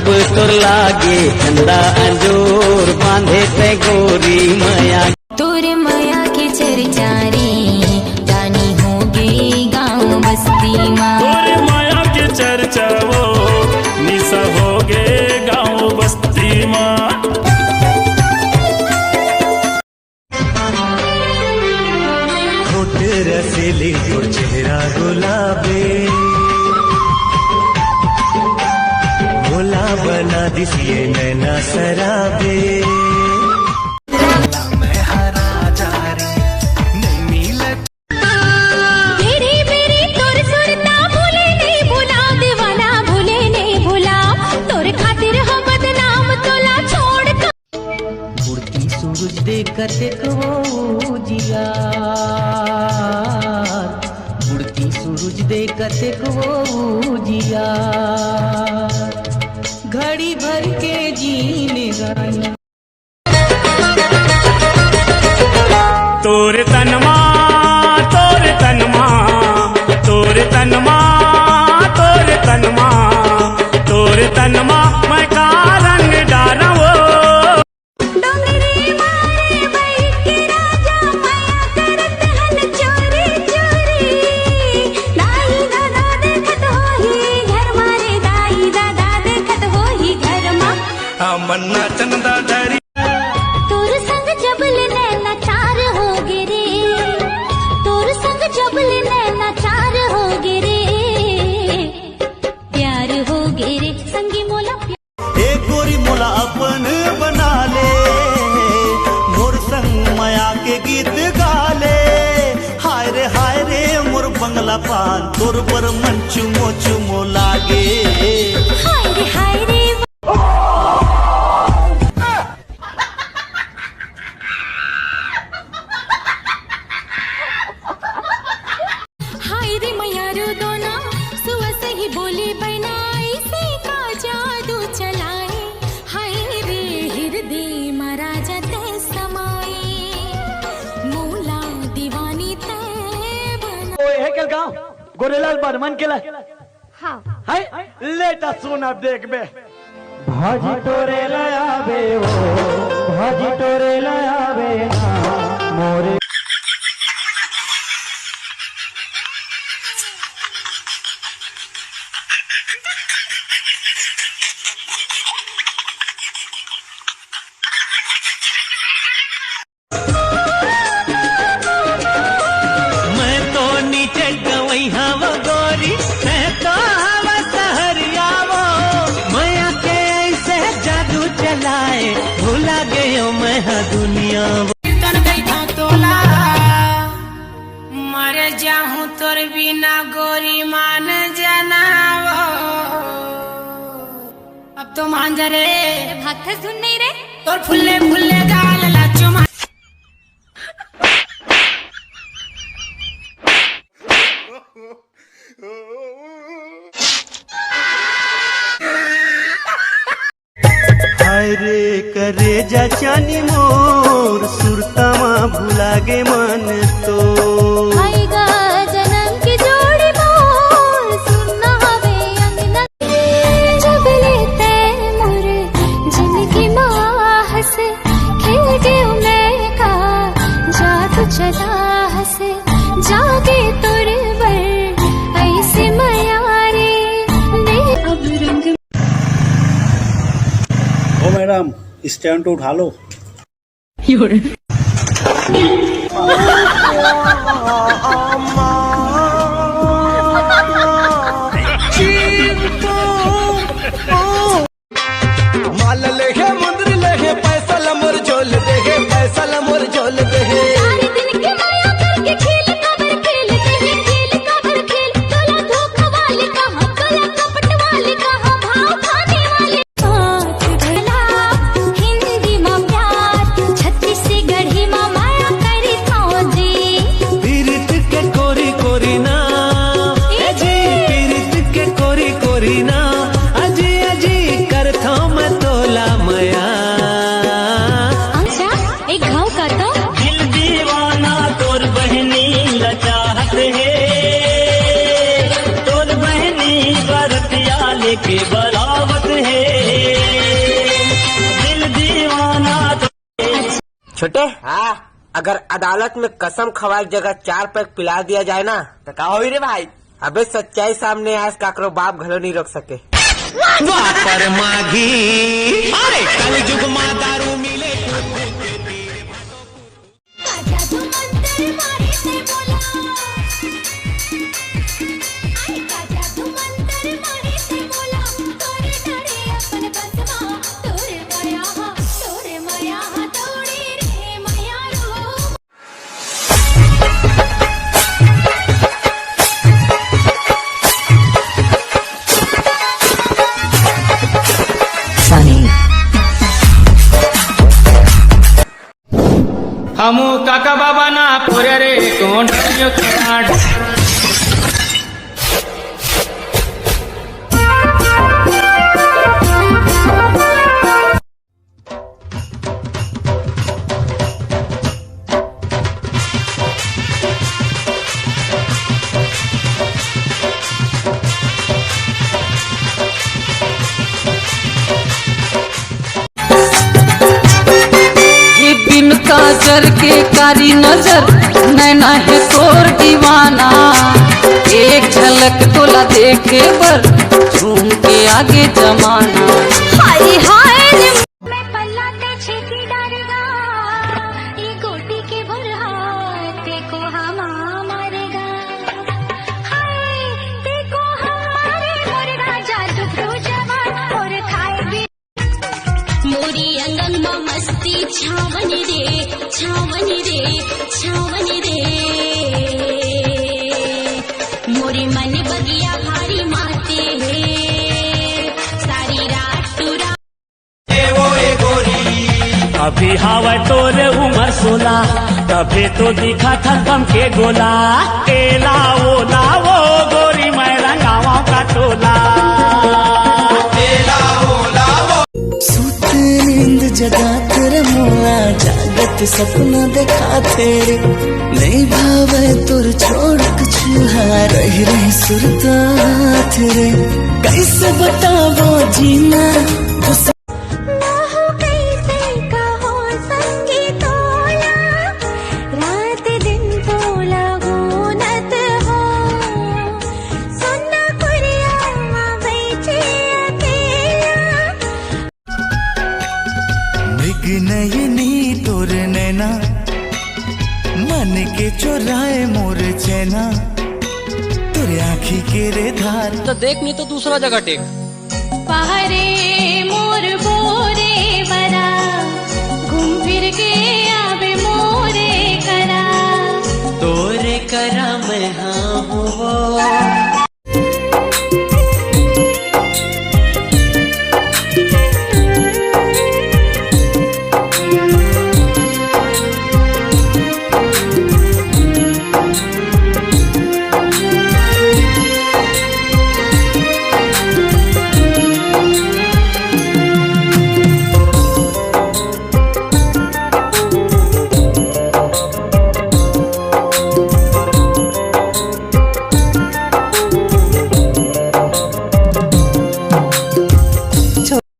तोर लागे चंदा अंजोर बांधे पे गोरी मया तोर मया के चरचारी जानी होगे गाँव बस्ती माँ। तोर मया के चर्चा वो निशा होगे गाँव बस्ती माँ। होठ रसीली और चेहरा गुलाबी भोला बना दिसिए नैना सराबे मैं हरा जा रे नहीं लग मेरी मेरी तोर सुरता भूले नहीं भूला दीवाना भूले नहीं भूला तोर खातिर हम बदनाम तोला छोड़ कर उड़ती सूरज देखत को जिया उड़ती सूरज देखत को जिया घड़ी भर के जीने गाना तोरे तनमा तोरे तनमा तोरे तनमा तोरे तनमा तोरे तनमा मैं का रंग डाला वो डोंगरे मारे बैठ के राजा माया करत हन चोरी चोरी दाई दादा देखत होही घर मारे दाई दादा देखत होही घर माँ। मन्ना चंदा डरी तोर संग जबल नैना चार होगे रे तोर संग जबल नैना चार होगे रे प्यार होगे रे संगी मोला एक गोरी मोला अपन बना ले मोर संग माया के गीत गाले हाय रे मोर बंगला पान तोर पर मन चुमो चुमो लागे हाय रे हाय रे मैयारू दोना सुबह से ही बोली बनाई से का जादू चलाए हाय रे हृदय महाराजा ते समाए मूला दीवानी ते बना हे केल गाव गोरेलाल बर्मन केला हाँ हाय लेटा सुन अब देख बे भाजी तोरे लायाबे ओ भाजी तोरे लायाबे मोरे मैं तो नीचे गवई हवा गोरी मैं तो हवा सहरिया वो माया के ऐसे जादू चलाए भूला गयो मैं हाँ दुनिया वो मर जाऊं तोर बिना गोरी मान जनावो अब तो मान जा रे भागते सुन नहीं रे तोर फुल्ले फुल्ले गाल ला चुमा हाय रे करे जा चानी मोर सुरतामा भूला गे मन तो आएगा जन्म की जोड़ी मोर सुनना हवे अंगना जब लेते मोर जिंदगी माँ हंसे खेल गए मैं का जादू चला हंसे जागे तोर बर ऐसे माया रे मैं अब रंग ओ मैडम स्टैंड तो उठा लो माल लेहे मुंदर लेहे पैसा लमोर झोल देहे पैसा लमोर झोल देहे सारे दिन के माया करके खेल कबर खेल तोला धोखा वाले कहाँ तोला कपट वाले कहाँ भाव खाने वाले हाथ भला हे छोटे हाँ, अगर अदालत में कसम खवाए जगह 4 पैक पिला दिया जाए ना तो का होई रे भाई? अबे सच्चाई सामने आज काकरो बाप घलो नहीं रोक सके। पर मागी अरे कल जुग मा दारू मिले हमू काका बाबा ना पोरे रे कोण काट काजर के कारी नजर नैना है तोर दीवाना, एक झलक तोला देखे पर झूम के आगे जमाना। हाय हाय मैं पल्ला ते छेती डरगा, ये गोटी के बुरहाते को हम मारेगा। हाय देखो हमारे मुर्गा जादू को जवान और खाए भी मोरी अंगन में मस्ती छावनी रे छावनी रे छावनी रे, मोरी मन बगिया भारी माते है सारी रात तुरा। अभी हवा तोरे उमर 16, तभी तो दिखा था दम के गोला। एला वो गोरी मैं रंगावा का टोला। नींद जगा तेरे मोला, जागत सपना देखा तेरे नहीं भावे तोर छोड़ कछुहा रही रही सुरता तेरे कैसे बतावो जीना रात दिन तोला गोनत हो सुनना कुरिया बैठे अकेला। मृग नयनी तोर नैना मन के चोराए मोर चैना, तोरे आँखी के रे धार तो देख नहीं तो दूसरा जगह टेक। पहरे मोर बोर